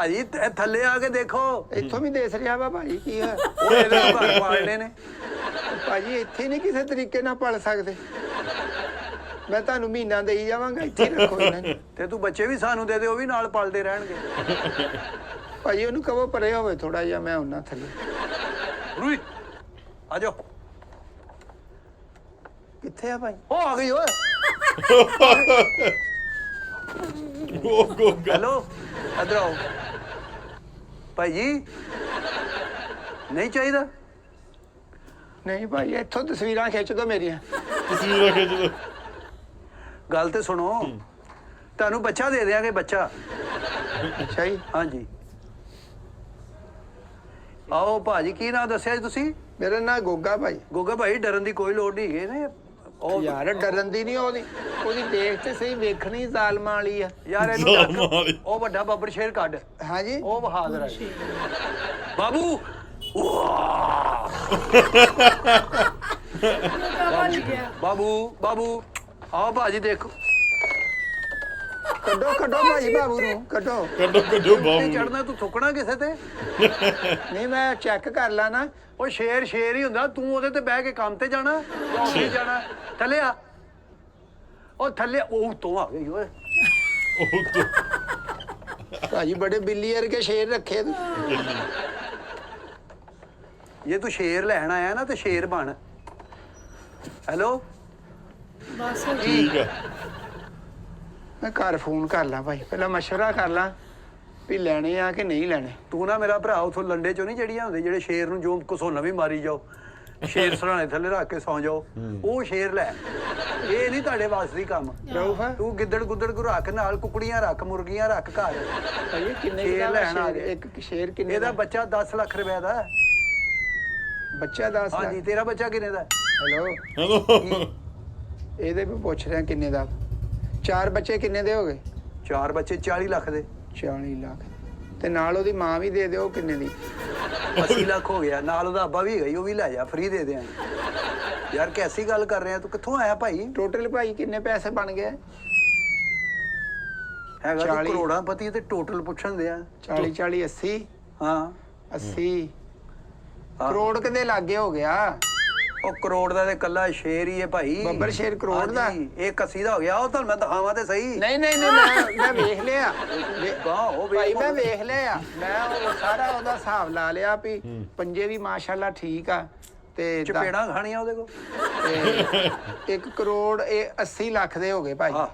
ਭਾਜੀ ਥੱਲੇ ਆ ਕੇ ਦੇਖੋ। ਇੱਥੋਂ ਵੀ ਦੇਖ ਰਿਹਾ ਵਾ ਭਾਜੀ ਕੀ ਹੈ। ਉਹ ਇਹਦੇ ਘਰ ਪਾਲਣੇ ਨੇ ਭਾਜੀ ਇੱਥੇ ਨਹੀਂ ਕਿਸੇ ਤਰੀਕੇ ਨਾਲ ਪਲ ਸਕਦੇ। ਮੈਂ ਤੁਹਾਨੂੰ ਮਹੀਨਾ ਦੇਈ ਜਾਵਾਂਗਾ, ਇੱਥੇ ਰੱਖੋ ਇਹਨਾਂ ਨੂੰ। ਤੇ ਤੂੰ ਬੱਚੇ ਵੀ ਸਾਨੂੰ ਦੇ ਦੇ, ਉਹ ਵੀ ਨਾਲ ਪਲਦੇ ਰਹਿਣਗੇ। ਭਾਜੀ ਉਹਨੂੰ ਕਹੋ ਪਰੇ ਹੋਵੇ ਥੋੜਾ ਜਿਹਾ, ਮੈਂ ਉਹਨਾਂ ਥੱਲੇ। ਰੂਈ ਆ ਜਾਓ। ਕਿੱਥੇ ਆ ਭਾਈ? ਉਹ ਆ ਗਈ ਓਏ। ਹੈਲੋ ਇੱਧਰ ਆਓ। ਭਾਈ ਜੀ ਨਹੀਂ ਚਾਹੀਦਾ? ਨਹੀਂ ਭਾਈ ਇੱਥੋਂ ਤਸਵੀਰਾਂ ਖਿੱਚ ਦੋ ਮੇਰੀਆਂ। ਤਸਵੀਰਾਂ ਖਿੱਚ ਦੋ। ਗੱਲ ਤੇ ਸੁਣੋ, ਤੁਹਾਨੂੰ ਬੱਚਾ ਦੇ ਦਿਆਂਗੇ, ਬੱਚਾ। ਅੱਛਾ ਜੀ। ਹਾਂਜੀ ਆਓ। ਭਾਜੀ ਕੀ ਨਾਮ ਦੱਸਿਆ ਜੀ ਤੁਸੀਂ? ਮੇਰਾ ਨਾਂ ਗੋਗਾ ਭਾਈ। ਗੋਗਾ ਭਾਈ ਡਰਨ ਦੀ ਕੋਈ ਲੋੜ ਨਹੀਂ ਹੈਗੇ ਨੇ। ਉਹ ਯਾਰ ਡਰਨ ਦੀ ਨਹੀਂ, ਉਹਦੀ ਦੇਖ ਤੇ ਸਹੀ ਵੇਖਣੀ ਜ਼ਾਲਮਾਂ ਵਾਲੀ ਆ ਯਾਰ ਇਹਨੂੰ ਡੱਕ। ਉਹ ਵੱਡਾ ਬੱਬਰ ਸ਼ੇਰ ਕੱਢ। ਹਾਂਜੀ ਉਹ ਬਹਾਦਰ ਹੈ ਬਾਬੂ। ਬਾਬੂ ਬਾਬੂ ਆਓ ਭਾਜੀ ਦੇਖੋ। ਕੱਢੋ ਕੱਢੋ ਭਾਈ ਬਾਬੂ ਨੂੰ ਕੱਢੋ। ਕੱਢੋ ਕੱਢੋ ਬਾਬੂ। ਚੜਨਾ ਤੂੰ ਥੁੱਕਣਾ ਕਿਸੇ ਤੇ ਨਹੀਂ ਮੈਂ ਚੈੱਕ ਕਰ ਲਾ ਨਾ। ਉਹ ਸ਼ੇਰ ਸ਼ੇਰ ਹੀ ਹੁੰਦਾ, ਤੂੰ ਉਹਦੇ ਤੇ ਬਹਿ ਕੇ ਕੰਮ ਤੇ ਜਾਣਾ ਜਾਂ ਆਫਿਸ ਜਾਣਾ। ਥੱਲੇ ਆ। ਉਹ ਥੱਲੇ ਉਹ ਤੋਂ ਆ ਗਈ ਓਏ। ਉਹ ਤੋਂ ਭਾਜੀ ਬੜੇ ਬਿੱਲੀ ਵਰਗੇ ਸ਼ੇਰ ਰੱਖੇ ਤੂੰ। ਜੇ ਤੂੰ ਸ਼ੇਰ ਲੈਣ ਆਇਆ ਨਾ ਤੇ ਸ਼ੇਰ ਬਣ। ਹੈਲੋ ਬਸ ਠੀਕ ਆ। ਮੈਂ ਘਰ ਫੋਨ ਕਰ ਲਾਂ ਭਾਈ, ਪਹਿਲਾਂ ਮਸ਼ਵਰਾ ਕਰ ਲਾਂ ਵੀ ਲੈਣੇ ਆ ਕਿ ਨਹੀਂ ਲੈਣੇ। ਤੂੰ ਨਾ ਮੇਰਾ ਭਰਾ ਉਥੋਂ ਲੰਡੇ ਚੋਂ ਨਹੀਂ ਜਿਹੜੀਆਂ ਹੁੰਦੇ ਜਿਹੜੇ ਸ਼ੇਰ ਨੂੰ ਜੋ ਘਸੋਨਾ ਵੀ ਮਾਰੀ ਜਾਓ, ਸ਼ੇਰ ਸਰਾਣੇ ਥੱਲੇ ਰੱਖ ਕੇ ਸੌਂ ਜਾਓ, ਉਹ ਸ਼ੇਰ ਲੈ। ਇਹ ਨਹੀਂ ਤੁਹਾਡੇ ਵਾਸ ਦੀ ਕੰਮ। ਰਊਫ ਤੂੰ ਗਿੱਦੜ ਗੁੱਦੜ ਕੋ ਰੱਖ, ਨਾਲ ਕੁਕੜੀਆਂ ਰੱਖ, ਮੁਰਗੀਆਂ ਰੱਖ ਘਰ। ਭਾਈ ਕਿੰਨੇ ਸ਼ੇਰ ਦਾ ਲੈਣ ਆ ਸ਼ੇਰ? ਗਏ। ਇੱਕ ਸ਼ੇਰ ਕਿੰਨੇ ਇਹਦਾ ਦਾ? ਬੱਚਾ 10 ਲੱਖ ਰੁਪਏ ਦਾ। ਬੱਚਾ 10 ਹਾਂਜੀ ਲੱਖ। ਤੇਰਾ ਬੱਚਾ ਕਿੰਨੇ ਦਾ? ਹੈਲੋ ਹੈਲੋ ਇਹਦੇ ਵੀ ਪੁੱਛ ਰਿਹਾ ਕਿੰਨੇ ਦਾ। 4 ਬੱਚੇ ਕਿੰਨੇ ਦੇ ਹੋ ਗਏ? 4 ਬੱਚੇ 40 ਲੱਖ ਦੇ। 40 ਲੱਖ ਤੇ ਨਾਲ ਉਹਦੀ ਮਾਂ ਵੀ ਦੇ ਦਿਓ। ਕਿੰਨੇ ਦੀ? 80 ਲੱਖ ਹੋ ਗਿਆ। ਨਾਲ ਉਹਦਾ ਅੱਬਾ ਵੀ ਹੈਗਾ, ਉਹ ਵੀ ਲੈ ਜਾ, ਫ੍ਰੀ ਦੇ ਦਿਆਂਗੇ। ਯਾਰ ਕੈਸੀ ਗੱਲ ਕਰ ਰਿਹਾ ਤੂੰ? ਕਿੱਥੋਂ ਆਇਆ ਭਾਈ? ਟੋਟਲ ਭਾਈ ਕਿੰਨੇ ਪੈਸੇ ਬਣ ਗਏ? ਹੈਗਾ ਤੂੰ 40 ਕਰੋੜਾਂ ਪਤੀ ਤੇ ਟੋਟਲ ਪੁੱਛਣ ਦਿਆ। 40 40 80 ਹਾਂ 80 ਕਰੋੜ ਕਿੰਨੇ ਲਾਗੇ ਹੋ ਗਿਆ? ਉਹ ਕਰੋੜ ਦਾ ਤੇ ਕੱਲਾ ਸ਼ੇਰ ਹੀ ਹੈ ਭਾਈ। ਬੱਬਰ ਸ਼ੇਰ ਕਰੋੜ ਦਾ? ਹਾਂਜੀ, ਇਹ 80 ਦਾ ਹੋ ਗਿਆ। ਉਹ ਤੁਹਾਨੂੰ ਮੈਂ ਦਿਖਾਵਾਂ ਤੇ ਸਹੀ। ਨਹੀਂ ਨਹੀਂ ਨਹੀਂ ਮੈਂ ਵੇਖ ਲਿਆ ਭਾਈ, ਮੈਂ ਵੇਖ ਲਿਆ। ਮੈਂ ਉਹ ਸਾਰਾ ਉਹਦਾ ਹਿਸਾਬ ਲਾ ਲਿਆ ਵੀ ਪੰਜੇ ਵੀ ਮਾਸ਼ਾਅੱਲਾ ਠੀਕ ਆ ਤੇ ਚਪੇੜਾਂ ਖਾਣੀਆਂ ਉਹਦੇ ਕੋਲ। ਤੇ 1 ਕਰੋੜ ਇਹ 80 ਲੱਖ ਦੇ ਹੋ ਗਏ ਭਾਈ। ਹਾਂ